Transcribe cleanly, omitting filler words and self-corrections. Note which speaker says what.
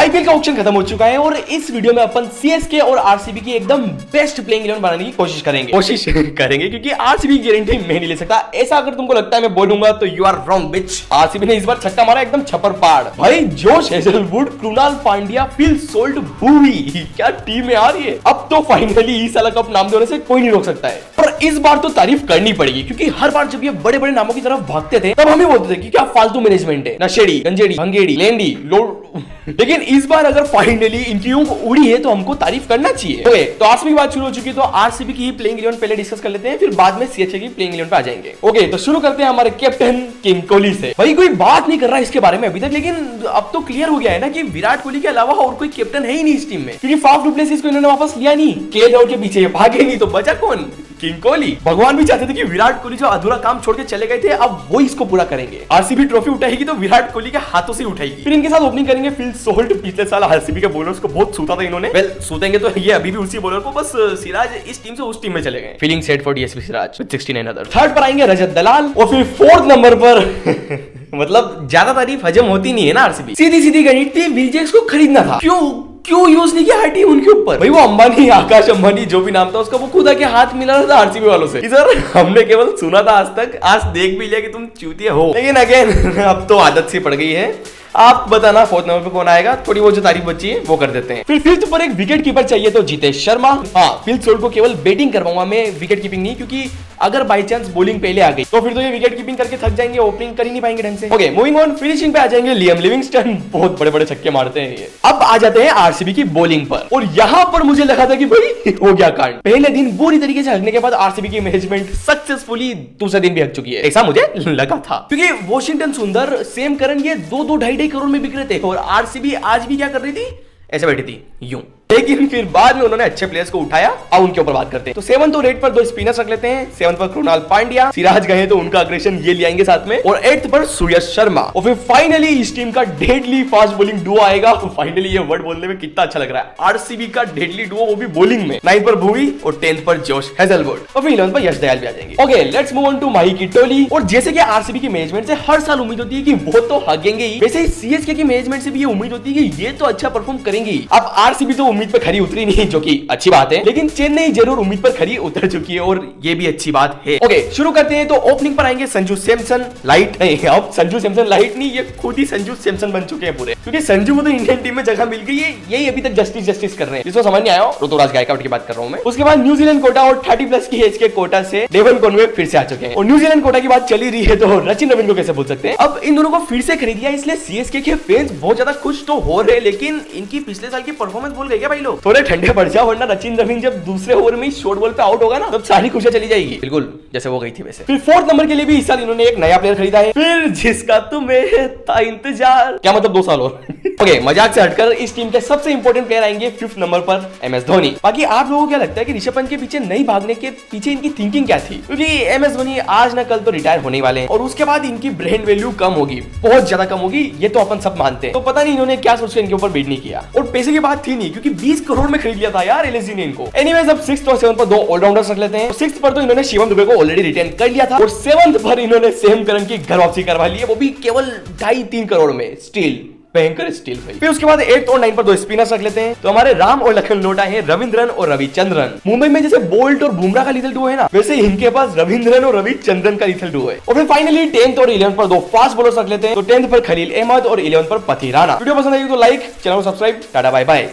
Speaker 1: IPL का auction खत्म हो चुका है और इस वीडियो में अपन सीएसके और आरसीबी की एकदम बेस्ट प्लेइंग 11 बनाने की कोशिश करेंगे क्योंकि आरसीबी की गारंटी मैं नहीं ले सकता। ऐसा अगर तुमको लगता है मैं बोलूंगा तो you are wrong bitch. RCB ने इस बार छक्का मारा एकदम छप्पर पाड़। भाई Josh Hazlewood, Krunal Pandya, Phil Salt, Bhuvi, क्या टीम है यार ये। अब तो फाइनली इस साल कप नाम देने से कोई नहीं रोक सकता है। पर इस बार तो तारीफ करनी पड़ेगी क्योंकि हर बार जब ये बड़े बड़े नामों की तरफ भागते थे तब हम ही बोलते थे कि क्या फालतू मैनेजमेंट है, नशेड़ी, गंजेड़ी, भंगेड़ी, लेंडी, लेकिन इस बार अगर फाइनली इनकी ऊँख उड़ी है तो हमको तारीफ करना चाहिए। ओके, तो आरसीबी की बात शुरू हो चुकी है तो आरसीबी की प्लेइंग 11 पहले डिस्कस कर लेते हैं, फिर बाद में सीएसके की प्लेइंग 11 पे आ जाएंगे। ओके, तो शुरू करते हैं हमारे कैप्टन किंग कोहली से। भाई कोई बात नहीं कर रहा इसके बारे में अभी तक, लेकिन अब तो क्लियर हो गया है ना कि विराट कोहली के अलावा और कोई कैप्टन है ही नहीं इस टीम में, क्योंकि फाफ डुप्लेसिस इसको इन्होंने वापस लिया नहीं। केएल राहुल के पीछे भागे नहीं तो बचा कौन? किंग कोहली। भगवान भी चाहते थे कि विराट कोहली जो अधूरा काम छोड़ के चले गए थे अब वो इसको पूरा करेंगे। आरसीबी ट्रॉफी उठाएगी तो विराट कोहली के हाथों से उठाएगी। फिर इनके साथ ओपनिंग करेंगे फिल सोल्ट। पिछले साल आरसीबी के बॉलर्स को बहुत सूता था इन्होंने। वेल, सूतेंगे तो ये अभी भी उसी बॉलर को, बस सिराज इस टीम से उस टीम में चले गए। Feeling set for DSP Siraj with 69 other. Third पर आएंगे रजत दलाल और फिर फोर्थ नंबर पर मतलब ज्यादा तारीफ हजम होती नहीं है ना आरसीबी। सीधी सीधी गणित थी, विलजेक्स को खरीदना था। क्यों यूज नहीं किया टीम उनके ऊपर? भाई वो अंबानी, आकाश अंबानी जो भी नाम था उसका, वो खुद आके हाथ मिला रहा था आरसीबी वालों से। सर हमने केवल सुना था आज तक, आज देख भी लिया कि तुम चूतिया हो, लेकिन अगेन अब तो आदत सी पड़ गई है। आप बताना फोर्थ नंबर पे कौन आएगा, थोड़ी वो जो तारीफ बची है वो कर देते हैं। फिर फिफ्थ पर एक विकेट कीपर चाहिए तो जितेश शर्मा। हाँ, फिल सोल्ट को केवल बैटिंग करवाऊंगा मैं, विकेट कीपिंग नहीं, क्योंकि अगर बाई चांस बॉलिंग पहले आ गई तो फिर तो ये विकेट कीपिंग करके थक जाएंगे, ओपनिंग कर ही नहीं पाएंगे ढंग से। ओके, मूविंग ऑन, फिनिशिंग पे आ जाएंगे लियम लिविंगस्टन। बहुत बड़े बड़े छक्के मारते हैं ये। अब आ जाते हैं आरसीबी की बॉलिंग पर, और यहाँ पर मुझे लगा था कि भाई हो गया कांड। पहले दिन बुरी तरीके से हकने के बाद आरसीबी की मैनेजमेंट सक्सेसफुली दूसरे दिन भी हक चुकी है, ऐसा मुझे लगा था। क्योंकि वॉशिंगटन सुंदर, सेम करन ये 2-2.5 करोड़ में बिक रहे थे और आरसीबी आज भी क्या कर रही थी, ऐसे बैठी थी यूं। लेकिन फिर बाद में उन्होंने अच्छे प्लेयर्स को उठाया। अब उनके ऊपर बात करते हैं। तो 7th और 8th पर 2 स्पिनर्स रख लेते हैं। 7th पर कृणाल पांड्या, सिराज गए तो उनका अग्रेशन ये ले आएंगे साथ में, और 8th पर सूर्य शर्मा। और फिर फाइनली इस टीम का डेडली फास्ट बॉलिंग डुओ आएगा। फाइनली ये वर्ड बोलने में कितना अच्छा लग रहा है, आरसीबी का डेडली डुओ, वो भी बॉलिंग में। 9th पर भूवी और 10th पर जोश हेजलवुड, और फिर 11th पर यश दयाल भी आ जाएंगे। Okay, let's move on to Mahi की टोली। और जैसे कि आरसीबी की मैनेजमेंट से हर साल उम्मीद होती है कि वो तो हगेंगे ही, वैसे ही सीएसके की मैनेजमेंट से भी ये उम्मीद होती है कि ये तो अच्छा परफॉर्म करेंगे। अब आरसीबी तो उम्मीद पर खरी उतरी नहीं, जो कि अच्छी बात है, लेकिन चेन्नई जरूर उम्मीद पर खरी उतर चुकी है और ये भी अच्छी बात है। ओके, शुरू करते हैं। तो ओपनिंग पर आएंगे संजू सैमसन लाइट। नहीं, अब संजू सैमसन लाइट नहीं, ये खुद ही संजू सैमसन बन चुके हैं पूरे, क्योंकि संजू को तो इंडियन टीम में जगह मिल गई है, यही अभी तक जस्टिस कर रहे हैं। जिसको समझ नहीं आया, ऋतुराज गायकवाड़ की बात कर रहा हूं मैं। उसके बाद न्यूजीलैंड कोटा और 30+ की एज के कोटा से डेवन कॉनवे फिर से आ चुके हैं। और न्यूजीलैंड कोटा की बात चली रही है तो रचिन रविंद्र को कैसे भूल सकते हैं। अब इन दोनों को फिर से खरीद लिया, इसलिए सीएसके के फैंस बहुत ज्यादा खुश तो हो रहे, लेकिन इनकी पिछले साल की परफॉर्मेंस भूल गए क्या भाई लोग? थोड़े ठंडे पड़ जाओ, वरना रचिन रविंद्र जब दूसरे ओवर में शॉर्ट बॉल पे आउट होगा ना, तब सारी खुशियां चली जाएगी, बिल्कुल जैसे वो गई थी वैसे। फिर 4th नंबर के लिए भी इस साल इन्होंने एक नया प्लेयर खरीदा है, फिर जिसका तुम्हें था इंतजार, क्या मतलब 2 साल और। ओके, मजाक से हटकर इस टीम के सबसे इंपॉर्टेंट प्लेयर आएंगे 5th नंबर पर MS धोनी। बाकी आप लोगों को क्या लगता है कि ऋषभ पंत के पीछे नहीं भागने के पीछे इनकी थिंकिंग क्या थी? क्योंकि MS धोनी आज ना कल तो रिटायर होने वाले हैं और उसके बाद इनकी ब्रांड वैल्यू कम होगी, बहुत ज्यादा कम होगी, ये तो अपन सब मानते हैं। तो पता नहीं इन्होंने क्या सोच के इनके ऊपर बिड नहीं किया, और पैसे की बात थी नहीं क्योंकि 20 करोड़ में खरीद लिया था यार LSG ने इनको। एनीवेज, अब 6th और 7th पर 2 ऑलराउंडर्स रख लेते हैं। 6th पर तो इन्होंने शिवम दुबे को ऑलरेडी रिटेन कर लिया था, और 7th पर इन्होंने सेम करन की घर वापसी करवा ली है, वो भी केवल 2.5-3 करोड़ में। स्टील, भयंकर स्टील भाई। फिर उसके बाद 8th और 9th पर 2 स्पिनर्स रख लेते हैं। तो हमारे राम और लखन लौटा है रविंद्रन और रविचंद्रन। मुंबई में जैसे बोल्ट और बुमराह का लिथल डुओ है ना, वैसे इनके पास रविंद्रन और रविचंद्रन का लिथल डुओ है। और फिर फाइनली 10th और 11th पर 2 फास्ट बॉलर्स रख लेते हैं। तो 10th पर खलील अहमद और 11th पर पति राणा। वीडियो पसंद आई तो लाइक, चैनल को सब्सक्राइब। Tata bye bye.